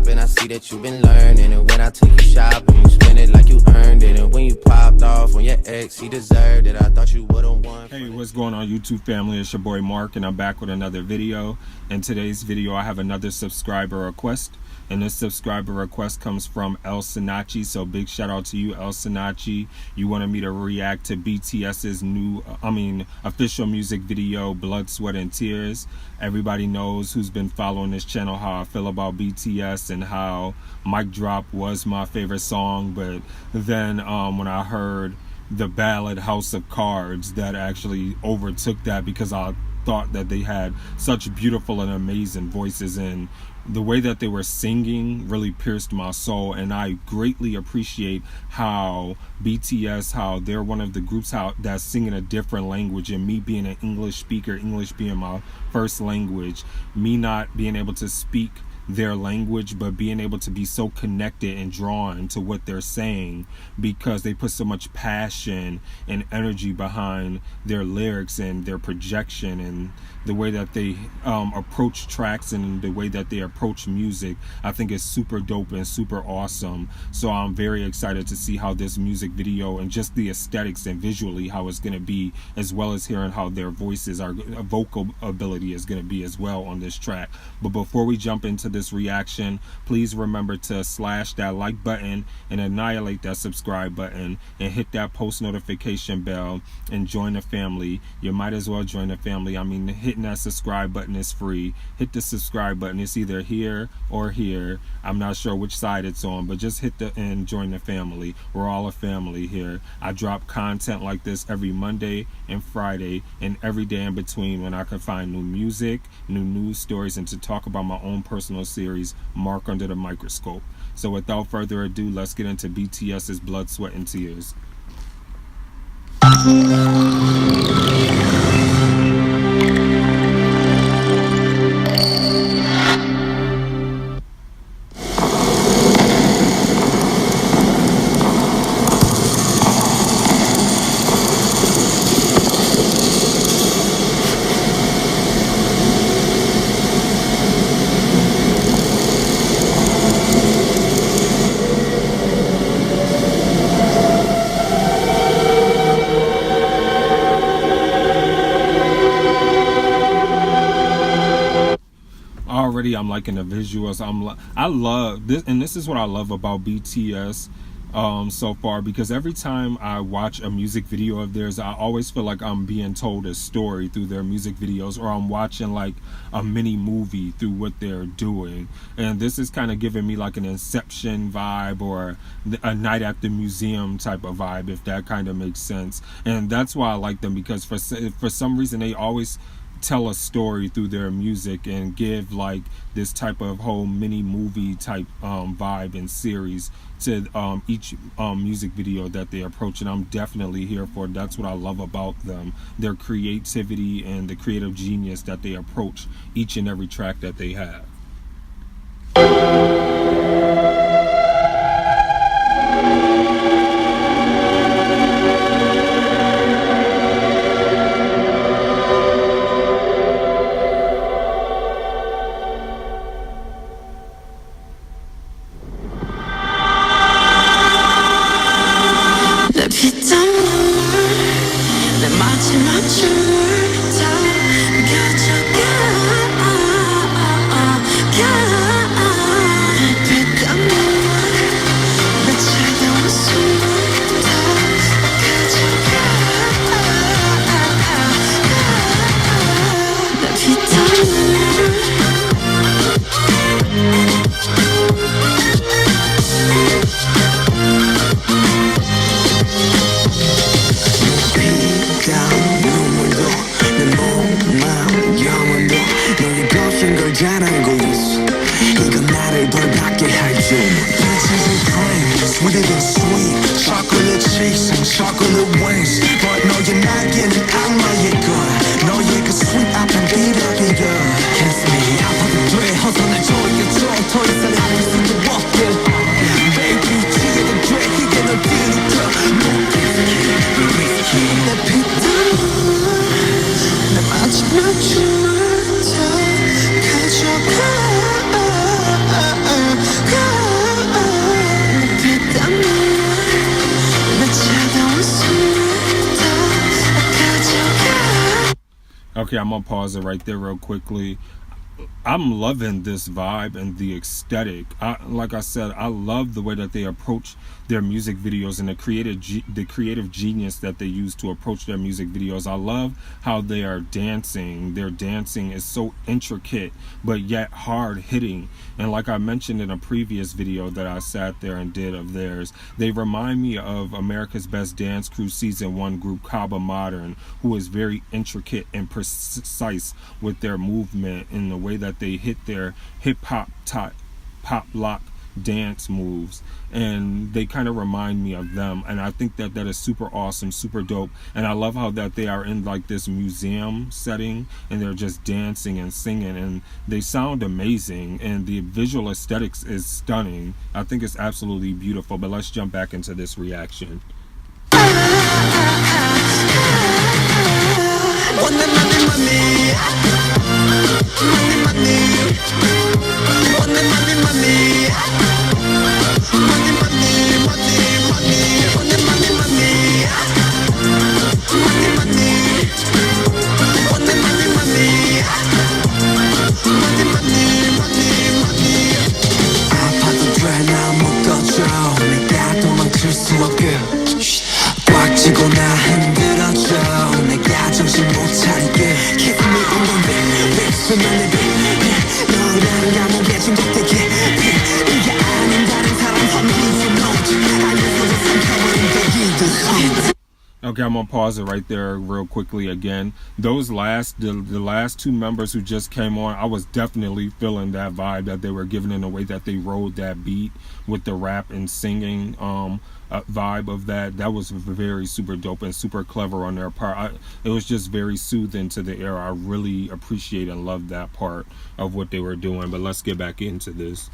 poppin', I see that you've been learning. And when I take you shopping, you spend it like you earned it. And when you popped off on your ex, he deserved it. I thought you would've won. Hey, what's going on YouTube family? It's your boy Mark, and I'm back with another video. In today's video, I have another subscriber request. And this subscriber request comes from El Sinachi. So big shout out to you, El Sinachi. You wanted me to react to BTS's new, official music video, Blood, Sweat, and Tears. Everybody knows who's been following this channel how I feel about BTS and how Mic Drop was my favorite song. But then when I heard the ballad House of Cards, that actually overtook that because I thought that they had such beautiful and amazing voices, and the way that they were singing really pierced my soul. And I greatly appreciate how BTS, how they're one of the groups that's singing a different language, and me being an English speaker, English being my first language, me not being able to speak their language but being able to be so connected and drawn to what they're saying because they put so much passion and energy behind their lyrics and their projection and the way that they approach tracks and the way that they approach music. I think is super dope and super awesome. So I'm very excited to see how this music video and just the aesthetics and visually how it's going to be, as well as hearing how their voices, our vocal ability is going to be as well on this track. But before we jump into this reaction, please remember to slash that like button and annihilate that subscribe button and hit that post notification bell and join the family. You might as well join the family. I mean, hitting that subscribe button is free. Hit the subscribe button. It's either here or here. I'm not sure which side it's on, but just hit the and join the family. We're all a family here. I drop content like this every Monday and Friday and every day in between when I can find new music, new news stories, and to talk about my own personal series, Mark Under the Microscope. So without further ado, let's get into BTS's Blood, Sweat, and Tears. Already I'm liking the visuals. I love this, and this is what I love about BTS so far, because every time I watch a music video of theirs, I always feel like I'm being told a story through their music videos, or I'm watching like a mini movie through what they're doing. And this is kind of giving me like an Inception vibe or a Night at the Museum type of vibe, if that kind of makes sense. And that's why I like them, because for some reason they always tell a story through their music and give like this type of whole mini movie type vibe and series to each music video that they approach, and I'm definitely here for it. That's what I love about them, their creativity and the creative genius that they approach each and every track that they have. 잘 알고 있어 이건 나를 벌받게 할 줄 Princess and cream, sweeter than sweet Chocolate cheeks and chocolate wings But 너의 날개는 악마의 걸 너의 그 sweet 앞은 비벼비벼 Kiss me 아파도 돼 어서 날 조여줘 더 이상 아닐 수도 없게 Baby 지겨도 돼 이게 널 들이켜 No risky 내 피땀 내 마지막 춤을 더 가져가 Okay, I'm gonna pause it right there real quickly. I'm loving this vibe and the aesthetic. Like I said, I love the way that they approach their music videos and the creative genius that they use to approach their music videos. I love how they are dancing. Their dancing is so intricate but yet hard hitting. And like I mentioned in a previous video that I sat there and did of theirs, they remind me of America's Best Dance Crew Season 1 group Kaba Modern, who is very intricate and precise with their movement in the way that they hit their hip-hop pop lock dance moves, and they kind of remind me of them. And I think that is super awesome, super dope. And I love how that they are in like this museum setting and they're just dancing and singing, and they sound amazing, and the visual aesthetics is stunning. I think it's absolutely beautiful. But let's jump back into this reaction. 꽉 쥐고 나 흔들어줘. 내가 정신 못 차리게 Keep me on the beat, 손을 내 너를 감옥에 중독되게 네가 아닌 다른 사람 섬기고 노트 알면서도 삼켜버린 대기도. Okay, I'm gonna pause it right there real quickly again. Those the last two members who just came on, I was definitely feeling that vibe that they were giving in the way that they rode that beat with the rap and singing vibe of that. That was very super dope and super clever on their part. It was just very soothing to the ear. I really appreciate and love that part of what they were doing. But let's get back into this.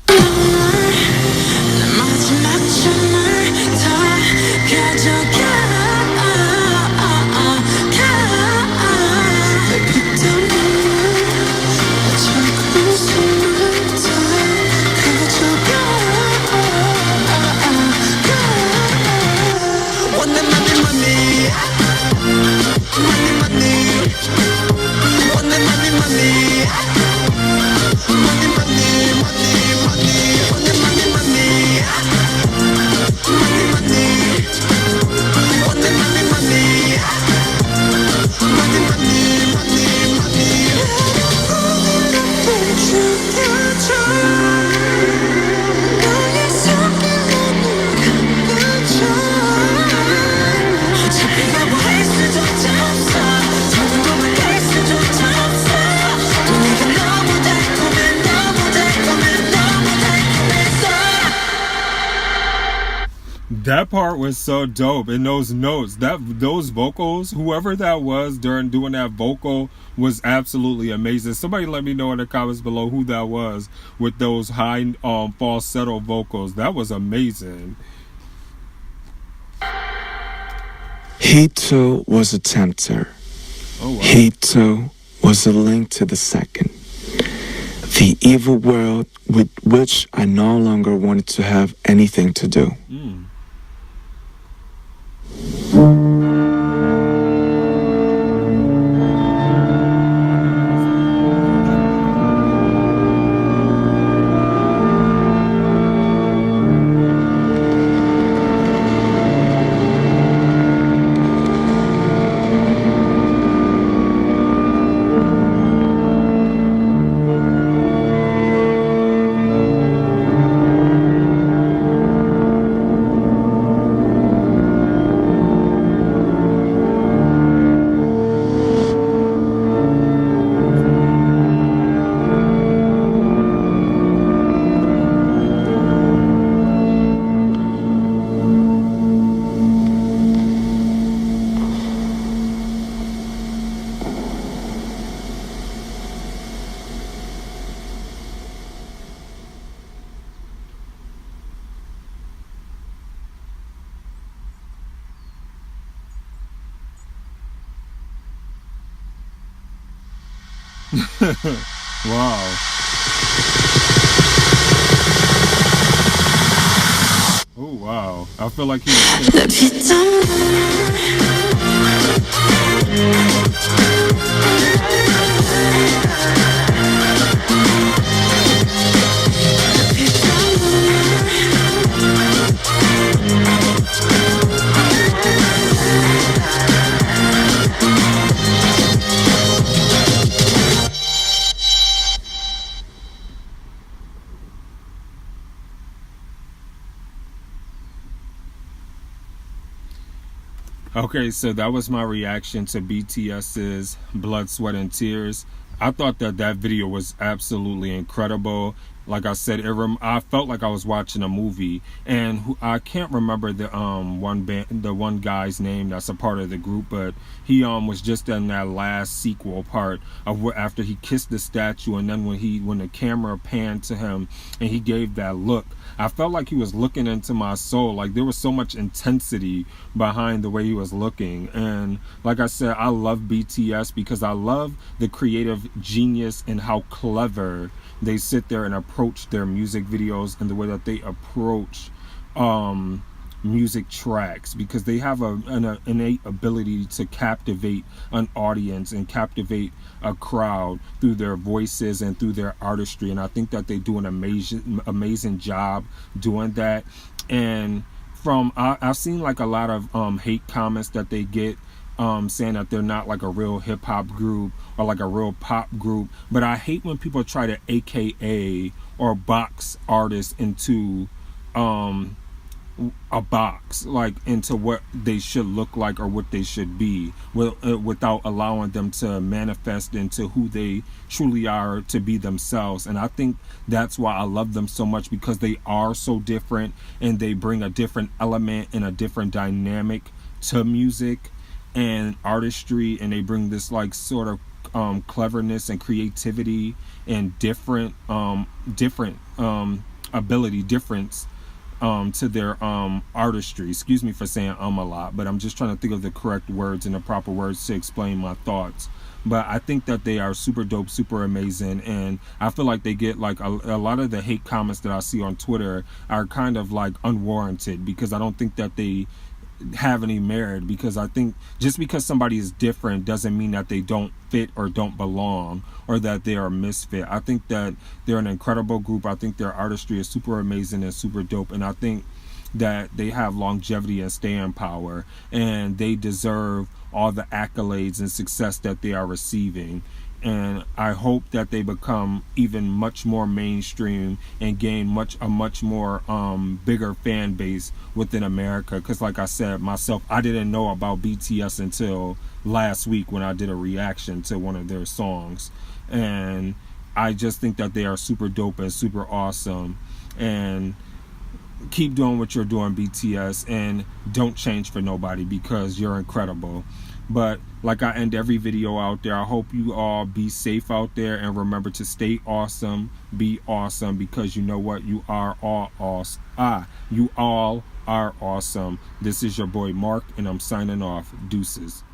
That part was so dope, and those notes, those vocals, whoever that was during doing that vocal was absolutely amazing. Somebody let me know in the comments below who that was with those high falsetto vocals. That was amazing. He too was a tempter. Oh, wow. He too was a link to the second. The evil world with which I no longer wanted to have anything to do. Wow. Oh, wow. I feel like he was... Okay, so that was my reaction to BTS's Blood, Sweat, and Tears. I thought that that video was absolutely incredible. Like I said, I felt like I was watching a movie, and I can't remember the one guy's name that's a part of the group, but he was just in that last sequel part of after he kissed the statue, and then when the camera panned to him and he gave that look, I felt like he was looking into my soul. Like there was so much intensity behind the way he was looking. And like I said, I love BTS because I love the creative genius and how clever they sit there and approach their music videos and the way that they approach music tracks, because they have an innate ability to captivate an audience and captivate a crowd through their voices and through their artistry. And I think that they do an amazing job doing that. And I've seen like a lot of hate comments that they get, saying that they're not like a real hip-hop group or like a real pop group. But I hate when people try to AKA or box artists into a box, like into what they should look like or what they should be, without allowing them to manifest into who they truly are, to be themselves. And I think that's why I love them so much, because they are so different and they bring a different element and a different dynamic to music and artistry, and they bring this like sort of cleverness and creativity and different ability difference to their artistry. Excuse me for saying a lot, but I'm just trying to think of the correct words and the proper words to explain my thoughts. But I think that they are super dope, super amazing, and I feel like they get like a lot of the hate comments that I see on Twitter are kind of like unwarranted, because I don't think that they have any merit, because I think just because somebody is different doesn't mean that they don't fit or don't belong or that they are a misfit. I think that they're an incredible group. I think their artistry is super amazing and super dope, and I think that they have longevity and staying power, and they deserve all the accolades and success that they are receiving. And I hope that they become even much more mainstream and gain a much more bigger fan base within America. Because like I said myself, I didn't know about BTS until last week when I did a reaction to one of their songs. And I just think that they are super dope and super awesome. And keep doing what you're doing, BTS, and don't change for nobody, because you're incredible. But like I end every video out there, I hope you all be safe out there, and remember to stay awesome, be awesome, because you know what? You are all awesome. You all are awesome. This is your boy Mark, and I'm signing off. Deuces.